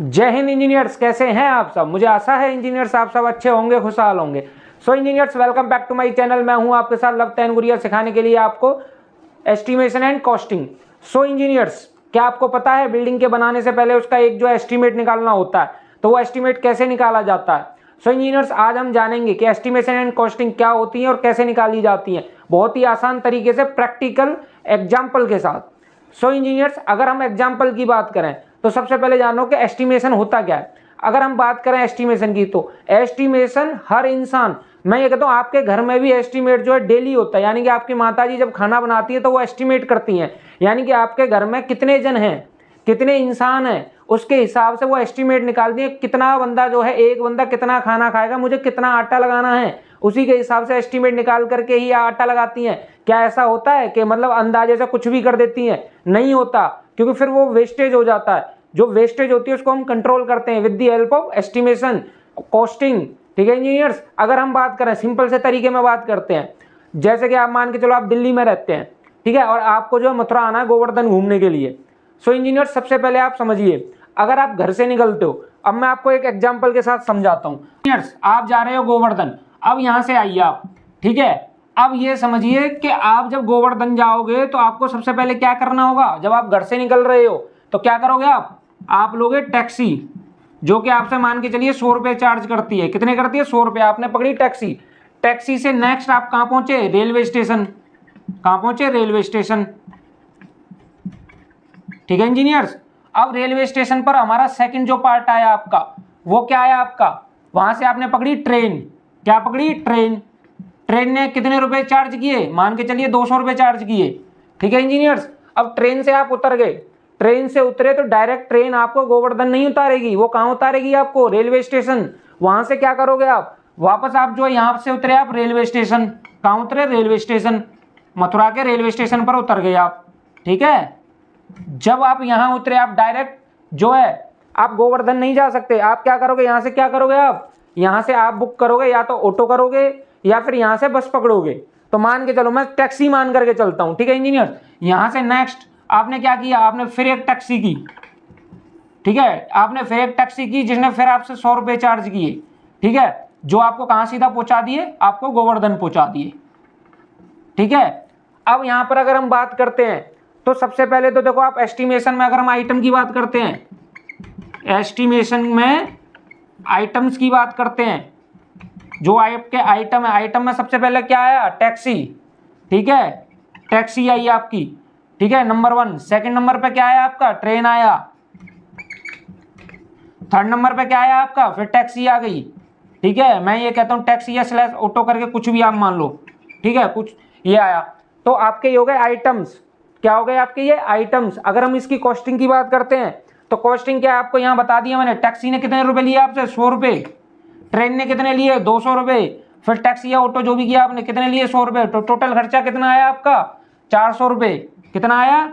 जय हिंद इंजीनियर्स, कैसे हैं आप सब। मुझे आशा है इंजीनियर्स आप सब अच्छे होंगे, खुशहाल होंगे। So engineers, welcome back to my channel. मैं हूं आपके साथ लवतेन गुरिया, सिखाने के लिए आपको estimation and costing. So engineers, क्या आपको पता है बिल्डिंग के बनाने से पहले उसका एक जो एस्टिमेट निकालना होता है, तो वो एस्टिमेट कैसे निकाला जाता है। सो इंजीनियर्स, आज हम जानेंगे कि एस्टिमेशन एंड कॉस्टिंग क्या होती है और कैसे निकाली जाती है, बहुत ही आसान तरीके से प्रैक्टिकल एग्जाम्पल के साथ। सो इंजीनियर्स, अगर हम एग्जाम्पल की बात करें तो सबसे पहले जानो कि एस्टिमेशन होता क्या है। अगर हम बात करें एस्टिमेशन की, तो एस्टिमेशन हर इंसान, मैं ये कहता हूँ आपके घर में भी एस्टिमेट जो है डेली होता है। यानी कि आपकी माताजी जब खाना बनाती है तो वो एस्टिमेट करती हैं, यानी कि आपके घर में कितने जन हैं, कितने इंसान हैं, उसके हिसाब से वो एस्टिमेट निकालती है। कितना बंदा जो है, एक बंदा कितना खाना खाएगा, मुझे कितना आटा लगाना है, उसी के हिसाब से एस्टिमेट निकाल करके ही आटा लगाती हैं। क्या ऐसा होता है कि मतलब अंदाजे से कुछ भी कर देती हैं? नहीं होता, क्योंकि फिर वो वेस्टेज हो जाता है। जो वेस्टेज होती है उसको हम कंट्रोल करते हैं with the help of estimation, costing. ठीक है इंजीनियर्स, अगर हम बात करें सिंपल से तरीके में बात करते हैं, जैसे कि आप मान के चलो आप दिल्ली में रहते हैं, ठीक है, और आपको जो मथुरा आना है गोवर्धन घूमने के लिए। सो इंजीनियर्स, सबसे पहले आप समझिए, अगर आप घर से निकलते हो, अब मैं आपको एक एग्जाम्पल के साथ समझाता हूँ। इंजीनियर्स, आप जा रहे हो गोवर्धन, अब यहाँ से आइए आप, ठीक है। अब ये समझिए कि आप जब गोवर्धन जाओगे तो आपको सबसे पहले क्या करना होगा। जब आप घर से निकल रहे हो तो क्या करोगे आप लोगे टैक्सी, जो कि आपसे मान के चलिए 100 रुपये चार्ज करती है। कितने करती है? 100 रुपये। आपने पकड़ी टैक्सी। टैक्सी से नेक्स्ट आप कहाँ पहुंचे? Railway station. कहाँ पहुंचे? Railway station. ठीक है इंजीनियर्स, अब रेलवे स्टेशन पर हमारा सेकंड जो पार्ट आया आपका, वो क्या आया आपका, वहां से आपने पकड़ी ट्रेन। क्या पकड़ी? ट्रेन। ट्रेन ने कितने रुपए चार्ज किए? मान के चलिए 200 रुपये चार्ज किए। ठीक है इंजीनियर्स, अब ट्रेन से आप उतर गए। ट्रेन से उतरे तो डायरेक्ट ट्रेन आपको गोवर्धन नहीं उतारेगी, वो कहाँ उतारेगी आपको? Railway station. वहां से क्या करोगे आप? वापस आप जो यहाँ से उतरे आप रेलवे स्टेशन। कहाँ उतरे? Railway station. मथुरा के रेलवे स्टेशन पर उतर गए आप। ठीक है, जब आप यहाँ उतरे आप डायरेक्ट जो है आप गोवर्धन नहीं जा सकते। आप क्या करोगे? यहाँ से क्या करोगे? आप यहाँ से आप बुक करोगे, या तो ऑटो करोगे या फिर यहाँ से बस पकड़ोगे। तो मान के चलो मैं टैक्सी मान करके चलता हूँ। ठीक है इंजीनियर, यहाँ से नेक्स्ट आपने क्या किया? आपने फिर एक टैक्सी की। ठीक है, आपने फिर एक टैक्सी की जिसने फिर आपसे 100 रुपये चार्ज किए। ठीक है, जो आपको कहाँ सीधा पहुंचा दिए? आपको गोवर्धन पहुंचा दिए। ठीक है, अब यहाँ पर अगर हम बात करते हैं तो सबसे पहले तो देखो आप एस्टिमेशन में अगर हम आइटम की बात करते हैं, एस्टिमेशन में आइटम्स की बात करते हैं, जो आपके आइटम है, आइटम में सबसे पहले क्या आया? टैक्सी। ठीक है, टैक्सी आई आपकी। ठीक है, नंबर 1। सेकंड नंबर पे क्या आया आपका? ट्रेन आया। थर्ड नंबर पे क्या आया आपका? फिर टैक्सी आ गई। ठीक है, मैं ये कहता हूँ टैक्सी या स्लैश ऑटो करके कुछ भी आप मान लो। ठीक है, कुछ ये आया तो आपके ये हो गए आइटम्स। क्या हो गए आपके? ये आइटम्स। अगर हम इसकी कॉस्टिंग की बात करते हैं तो कॉस्टिंग क्या आपको यहाँ बता दिया मैंने। टैक्सी ने कितने रुपए लिए आपसे? 100 रुपये। ट्रेन ने कितने लिए? 200 रुपये। फिर टैक्सी या ऑटो जो भी किया आपने कितने लिए? 100 रुपये। तो टोटल खर्चा कितना आया आपका? 400 रुपये। कितना आया?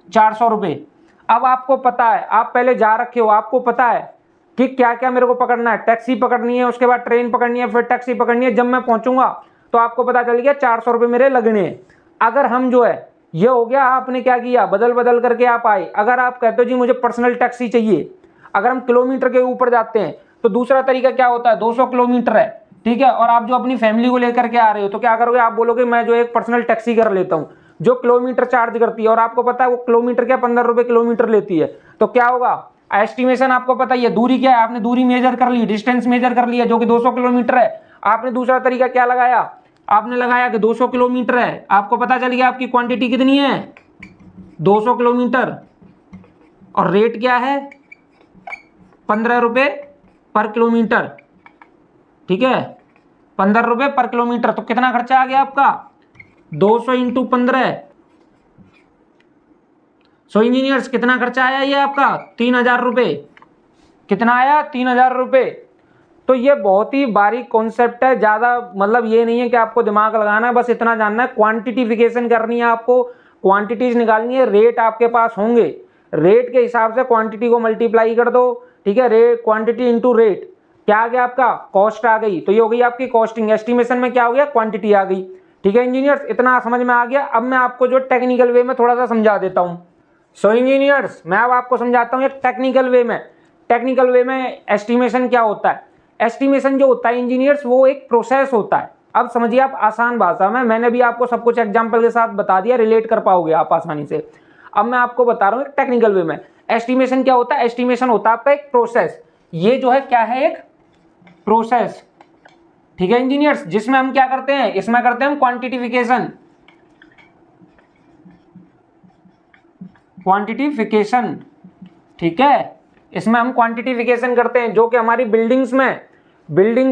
400 रुपये। अब आपको पता है, आप पहले जा रखे हो, आपको पता है कि क्या क्या मेरे को पकड़ना है। टैक्सी पकड़नी है, उसके बाद ट्रेन पकड़नी है, फिर टैक्सी पकड़नी है। जब मैं पहुंचूंगा तो आपको पता चल गया 400 रुपये मेरे लगने हैं। अगर हम जो है, ये हो गया, आपने क्या किया? बदल बदल करके आप आए। अगर आप कहते हो जी मुझे पर्सनल टैक्सी चाहिए, अगर हम किलोमीटर के ऊपर जाते हैं तो दूसरा तरीका क्या होता है? 200 किलोमीटर है, ठीक है, और आप जो अपनी फैमिली को लेकर के आ रहे हो तो क्या करोगे? आप बोलोगे मैं जो एक पर्सनल टैक्सी कर लेता हूँ जो किलोमीटर चार्ज करती है, और आपको पता है वो किलोमीटर क्या 15 रुपये किलोमीटर लेती है। तो क्या होगा? एस्टिमेशन आपको पता ही है, दूरी क्या है, आपने दूरी मेजर कर ली, डिस्टेंस मेजर कर लिया जो कि 200 किलोमीटर है। आपने दूसरा तरीका क्या लगाया? आपने लगाया कि 200 किलोमीटर है, आपको पता चल गया आपकी क्वांटिटी कितनी है? 200 किलोमीटर, और रेट क्या है? 15 रुपये पर किलोमीटर। ठीक है, 15 रुपये पर किलोमीटर। तो कितना खर्चा आ गया आपका? 200 इंटू 15। सो इंजीनियर्स, कितना खर्चा आया ये आपका? 3000 रुपये। कितना आया? 3000 रुपये। तो ये बहुत ही बारीक कॉन्सेप्ट है, ज़्यादा मतलब ये नहीं है कि आपको दिमाग लगाना है, बस इतना जानना है क्वांटिटिफिकेशन करनी है आपको, क्वांटिटीज निकालनी है। रेट आपके पास होंगे, रेट के हिसाब से क्वांटिटी को मल्टीप्लाई कर दो। ठीक है, रेट क्वांटिटी इंटू रेट, क्या आ गया आपका? कॉस्ट आ गई। तो ये हो गई आपकी कॉस्टिंग। एस्टिमेशन में क्या हो गया? क्वांटिटी आ गई। ठीक है इंजीनियर्स, इतना समझ में आ गया। अब मैं आपको जो टेक्निकल वे में थोड़ा सा समझा देता हूँ। सो इंजीनियर्स, मैं अब आपको समझाता हूँ एक टेक्निकल वे में टेक्निकल वे में एस्टिमेशन क्या होता है? एस्टिमेशन जो होता है इंजीनियर्स, वो एक प्रोसेस होता है। अब समझिए आप आसान भाषा में, मैंने भी आपको सब कुछ एग्जाम्पल के साथ बता दिया, रिलेट कर पाओगे आप आसानी से। अब मैं आपको बता रहा हूँ एक टेक्निकल वे में एस्टिमेशन क्या होता है। एस्टिमेशन होता है आपका एक प्रोसेस। ये जो है क्या है? एक प्रोसेस, ठीक है इंजीनियर्स, जिसमें हम क्या करते हैं? इसमें करते हैं हम क्वांटिटिफिकेशन, क्वांटिटिफिकेशन, ठीक है। इसमें हम क्वांटिटिफिकेशन करते हैं, जो कि हमारी बिल्डिंग्स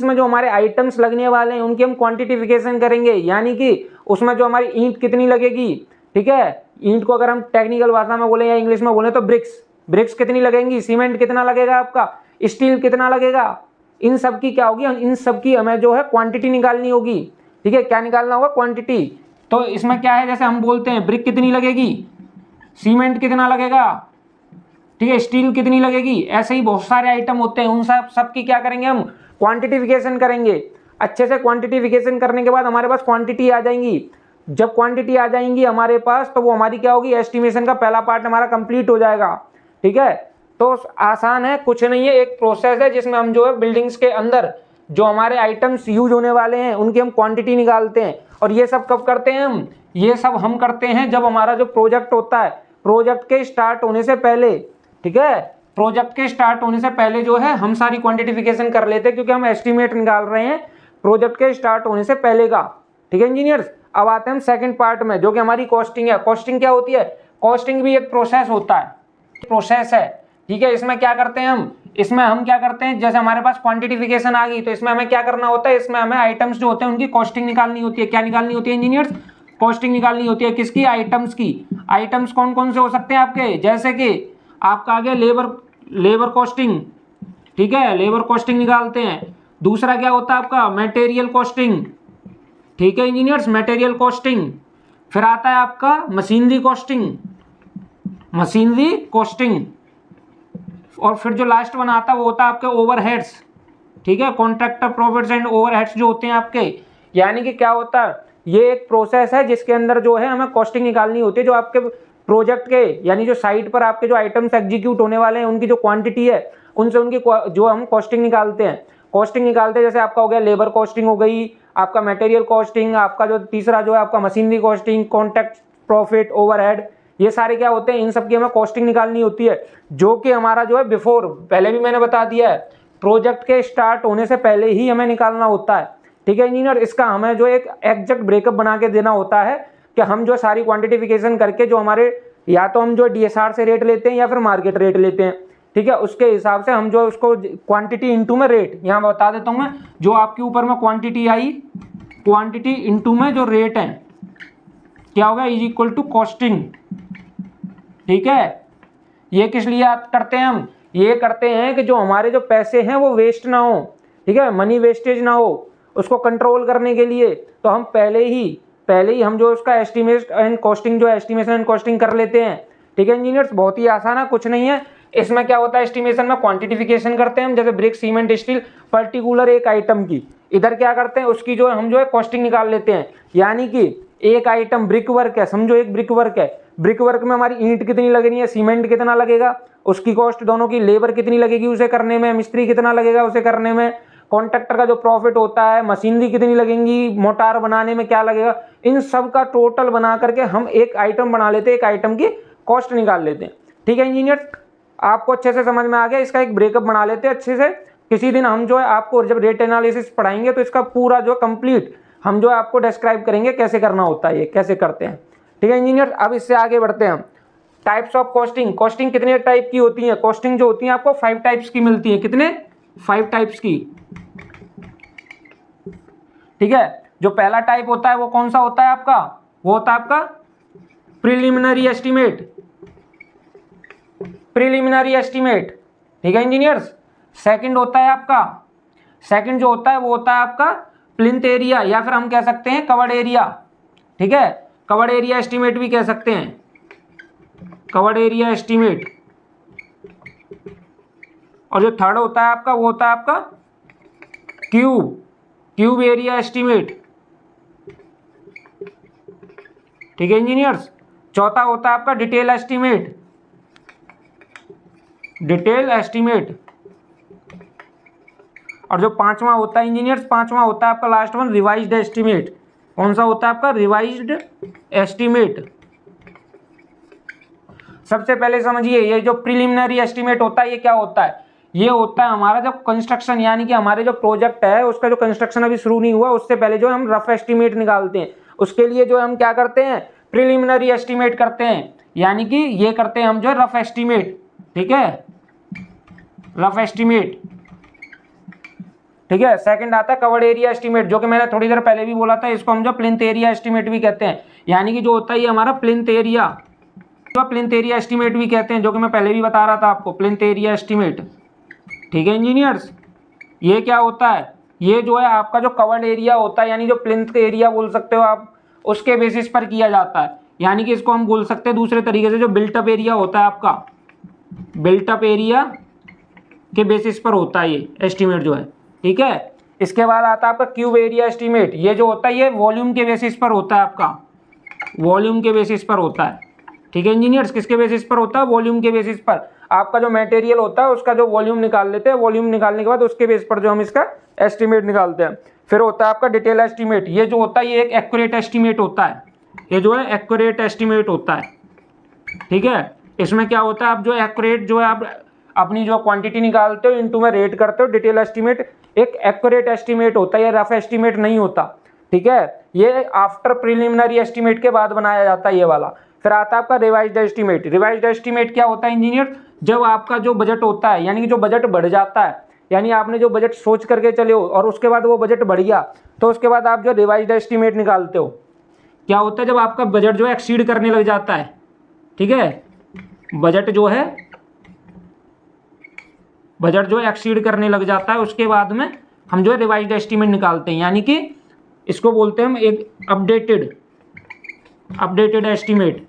में जो हमारे आइटम्स लगने वाले हैं उनकी हम क्वांटिटिफिकेशन करेंगे। यानी कि उसमें जो हमारी ईंट कितनी लगेगी, ठीक है, ईंट को अगर हम टेक्निकल भाषा में बोले या इंग्लिश में बोले तो ब्रिक्स कितनी लगेंगी, सीमेंट कितना लगेगा आपका, स्टील कितना लगेगा, इन सब की क्या होगी? इन सब की हमें जो है क्वांटिटी निकालनी होगी, ठीक है। क्या निकालना होगा? क्वांटिटी। तो इसमें क्या है, जैसे हम बोलते हैं ब्रिक कितनी लगेगी, सीमेंट कितना लगेगा, ठीक है, स्टील कितनी लगेगी, ऐसे ही बहुत सारे आइटम होते हैं, उन सब की क्या करेंगे? हम क्वांटिटिफिकेशन करेंगे। अच्छे से क्वांटिटिफिकेशन करने के बाद हमारे पास क्वांटिटी आ जाएंगी। जब क्वांटिटी आ जाएंगी हमारे पास, तो वो हमारी क्या होगी? एस्टिमेशन का पहला पार्ट हमारा कंप्लीट हो जाएगा, ठीक है। तो आसान है, कुछ नहीं है, एक प्रोसेस है जिसमें हम जो है बिल्डिंग्स के अंदर जो हमारे आइटम्स यूज होने वाले हैं उनकी हम क्वांटिटी निकालते हैं। और ये सब कब करते हैं हम? ये सब हम करते हैं जब हमारा जो प्रोजेक्ट होता है, प्रोजेक्ट के स्टार्ट होने से पहले, ठीक है, प्रोजेक्ट के स्टार्ट होने से पहले जो है हम सारी क्वांटिटिफिकेशन कर लेते हैं, क्योंकि हम एस्टिमेट निकाल रहे हैं प्रोजेक्ट के स्टार्ट होने से पहले का, ठीक है इंजीनियर्स। अब आते हैं हम सेकंड पार्ट में, जो कि हमारी कॉस्टिंग है। कॉस्टिंग क्या होती है? कॉस्टिंग भी एक प्रोसेस होता है, प्रोसेस है, ठीक है। इसमें क्या करते हैं हम? इसमें हम क्या करते हैं, जैसे हमारे पास क्वांटिटिफिकेशन आ गई तो इसमें हमें क्या करना होता है? इसमें हमें आइटम्स जो होते हैं उनकी कॉस्टिंग निकालनी होती है। क्या निकालनी होती है इंजीनियर्स? कॉस्टिंग निकालनी होती है। किसकी? आइटम्स की। आइटम्स कौन कौन से हो सकते हैं आपके? जैसे कि आपका आ गया लेबर कॉस्टिंग, ठीक है, लेबर कॉस्टिंग निकालते हैं। दूसरा क्या होता है आपका? मटेरियल कॉस्टिंग, ठीक है इंजीनियर्स, मटेरियल कॉस्टिंग। फिर आता है आपका मशीनरी कॉस्टिंग, मशीनरी कॉस्टिंग। और फिर जो लास्ट वन आता है वो होता है आपके ओवरहेड्स, ठीक है, कॉन्ट्रैक्टर प्रॉफिट्स एंड ओवरहेड्स जो होते हैं आपके। यानी कि क्या होता है? ये एक प्रोसेस है जिसके अंदर जो है हमें कॉस्टिंग निकालनी होती है, जो आपके प्रोजेक्ट के, यानी जो साइट पर आपके जो आइटम्स एग्जीक्यूट होने वाले हैं उनकी जो क्वांटिटी है, उनसे उनकी जो हम कॉस्टिंग निकालते हैं। कॉस्टिंग निकालते हैं, जैसे आपका हो गया लेबर कॉस्टिंग हो गई, आपका मटेरियल कॉस्टिंग, आपका जो तीसरा जो है आपका machinery costing, contract profit, overhead, ये सारे क्या होते हैं? इन सब की हमें कॉस्टिंग निकालनी होती है, जो कि हमारा जो है बिफोर, पहले भी मैंने बता दिया है, प्रोजेक्ट के स्टार्ट होने से पहले ही हमें निकालना होता है, ठीक है इंजीनियर। इसका हमें जो एक एग्जैक्ट ब्रेकअप बना के देना होता है कि हम जो सारी क्वांटिटिफिकेशन करके जो हमारे, या तो हम जो DSR से रेट लेते हैं या फिर मार्केट रेट लेते हैं, ठीक है, उसके हिसाब से हम जो उसको क्वांटिटी इंटू में रेट, यहाँ बता देता हूँ मैं, जो आपके ऊपर में क्वांटिटी आई, क्वांटिटी इंटू में जो रेट है क्या होगा? इज इक्वल टू कॉस्टिंग, ठीक है। ये किस लिए करते हैं हम? ये करते हैं कि जो हमारे जो पैसे हैं वो वेस्ट ना हो, ठीक है, मनी वेस्टेज ना हो, उसको कंट्रोल करने के लिए तो हम पहले ही हम जो उसका एस्टिमेट एंड कॉस्टिंग, जो एस्टिमेशन एंड कॉस्टिंग कर लेते हैं, ठीक है इंजीनियर्स। बहुत ही आसान है, कुछ नहीं है। इसमें क्या होता है? एस्टिमेशन में क्वांटिटिफिकेशन करते हैं हम, जैसे ब्रिक, सीमेंट, स्टील, पर्टिकुलर एक आइटम की। इधर क्या करते हैं? उसकी जो हम जो है कॉस्टिंग निकाल लेते हैं। यानी कि एक आइटम ब्रिक वर्क है, समझो एक ब्रिक वर्क है, ब्रिक वर्क में हमारी ईंट कितनी लगनी है, सीमेंट कितना लगेगा, उसकी कॉस्ट दोनों की, लेबर कितनी लगेगी उसे करने में, मिस्त्री कितना लगेगा उसे करने में, कॉन्ट्रैक्टर का जो प्रॉफिट होता है, मशीनरी कितनी लगेंगी, मोटार बनाने में क्या लगेगा, इन सब का टोटल बना करके हम एक आइटम बना लेते हैं, एक आइटम की कॉस्ट निकाल लेते हैं, ठीक है इंजीनियर। आपको अच्छे से समझ में आ गया? इसका एक ब्रेकअप बना लेते हैं अच्छे से। किसी दिन हम जो है आपको जब रेट एनालिसिस पढ़ाएंगे तो इसका पूरा जो कंप्लीट हम जो है आपको डिस्क्राइब करेंगे कैसे करना होता है, ये कैसे करते हैं, ठीक है इंजीनियर। अब इससे आगे बढ़ते हैं हम। Types of costing. कॉस्टिंग कितने टाइप की होती है? कॉस्टिंग जो होती है आपको 5 टाइप्स की मिलती है। कितने? 5 टाइप्स की, ठीक है। जो पहला टाइप होता है वो कौन सा होता है आपका? वो होता है आपका प्रिलिमिनरी एस्टीमेट, प्रिलिमिनरी एस्टीमेट, ठीक है इंजीनियर्स। सेकंड होता है आपका, सेकंड जो होता है वो होता है आपका प्लिंथ एरिया, या फिर हम कह सकते हैं कवर्ड एरिया, ठीक है, कवर्ड एरिया एस्टीमेट भी कह सकते हैं, कवर्ड एरिया एस्टीमेट। और जो थर्ड होता है आपका वो होता है आपका क्यूब एरिया एस्टीमेट, ठीक है इंजीनियर्स। चौथा होता है आपका डिटेल एस्टीमेट, डिटेल एस्टीमेट। और जो पांचवा होता है इंजीनियर्स, पांचवा होता है आपका लास्ट वन रिवाइज्ड एस्टीमेट। कौन सा होता है आपका? Revised estimate. सबसे पहले समझिए, ये जो प्रिलिमिनरी एस्टीमेट होता है ये क्या होता है? ये होता है हमारा जब कंस्ट्रक्शन, यानी कि हमारे जो प्रोजेक्ट है उसका जो कंस्ट्रक्शन अभी शुरू नहीं हुआ उससे पहले जो हम रफ एस्टीमेट निकालते हैं, उसके लिए जो हम क्या करते हैं? प्रिलिमिनरी एस्टीमेट करते हैं, यानी कि ये करते हैं हम जो रफ एस्टीमेट। ठीक है, रफ एस्टीमेट। ठीक है, सेकंड आता है कवर्ड एरिया एस्टीमेट, जो कि मैंने थोड़ी देर पहले भी बोला था, इसको हम जो प्लिंथ एरिया एस्टीमेट भी कहते हैं, यानी कि जो होता है ये हमारा प्लिंथ एरिया, जो प्लिंथ एरिया एस्टीमेट भी कहते हैं, जो कि मैं पहले भी बता रहा था आपको, प्लिंथ एरिया एस्टीमेट। ठीक है इंजीनियर्स, ये क्या होता है? ये जो है आपका जो कवर्ड एरिया होता है, यानी जो प्लिंथ एरिया बोल सकते हो आप, उसके बेसिस पर किया जाता है। यानी कि इसको हम बोल सकते हैं दूसरे तरीके से, जो बिल्टअप एरिया होता है आपका, बिल्टअप एरिया के बेसिस पर होता है ये एस्टीमेट जो है। ठीक है, इसके बाद आता है आपका क्यूब एरिया एस्टीमेट। ये जो होता है ये वॉल्यूम के बेसिस पर होता है आपका, वॉल्यूम के बेसिस पर होता है। ठीक है इंजीनियर्स, किसके बेसिस पर होता है? वॉल्यूम के बेसिस पर। आपका जो मटेरियल होता है उसका जो वॉल्यूम निकाल लेते हैं, वॉल्यूम निकालने के बाद उसके बेस पर जो हम इसका एस्टीमेट निकालते हैं। फिर होता है आपका डिटेल एस्टीमेट। ये जो होता है ये एक एक्यूरेट एस्टीमेट होता है, ये जो है एक्यूरेट एस्टीमेट होता है। ठीक है, इसमें क्या होता है, आप जो एक्यूरेट जो है आप अपनी जो क्वांटिटी निकालते हो इनटू में रेट करते हो। डिटेल एस्टीमेट एक एक्यूरेट एस्टीमेट होता है, ये रफ एस्टीमेट नहीं होता। ठीक है, ये आफ्टर प्रिलिमिनरी एस्टीमेट के बाद बनाया जाता है ये वाला। फिर आता है आपका रिवाइज्ड एस्टीमेट। रिवाइज्ड एस्टीमेट क्या होता है इंजीनियर? जब आपका जो बजट होता है, यानी कि जो बजट बढ़ जाता है, यानी आपने जो बजट सोच करके चले हो और उसके बाद वो बजट बढ़ गया, तो उसके बाद आप जो रिवाइज्ड एस्टीमेट निकालते हो। क्या होता है? जब आपका बजट जो है एक्सीड करने लग जाता है, ठीक है, बजट जो है एक्सीड करने लग जाता है, उसके बाद में हम जो है रिवाइज्ड एस्टीमेट निकालते हैं, यानी कि इसको बोलते हैं हम एक अपडेटेड एस्टीमेट।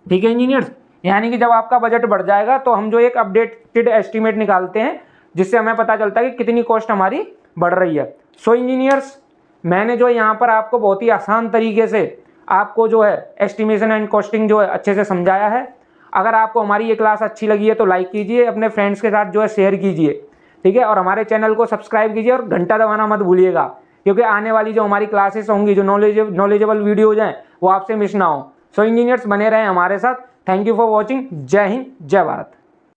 ठीक है इंजीनियर्स, यानी कि जब आपका बजट बढ़ जाएगा तो हम जो एक अपडेटेड एस्टीमेट निकालते हैं, जिससे हमें पता चलता है कि कितनी कॉस्ट हमारी बढ़ रही है। सो इंजीनियर्स, मैंने जो यहाँ पर आपको बहुत ही आसान तरीके से आपको जो है एस्टिमेशन एंड कॉस्टिंग जो है अच्छे से समझाया है। अगर आपको हमारी ये क्लास अच्छी लगी है तो लाइक कीजिए, अपने फ्रेंड्स के साथ जो है शेयर कीजिए। ठीक है, और हमारे चैनल को सब्सक्राइब कीजिए और घंटा दबाना मत भूलिएगा, क्योंकि आने वाली जो हमारी क्लासेस होंगी, जो नॉलेजेबल वीडियोज हैं, वो आपसे मिस ना हो। सो इंजीनियर्स, बने रहें हमारे साथ। Thank you for watching. जय हिंद, जय भारत।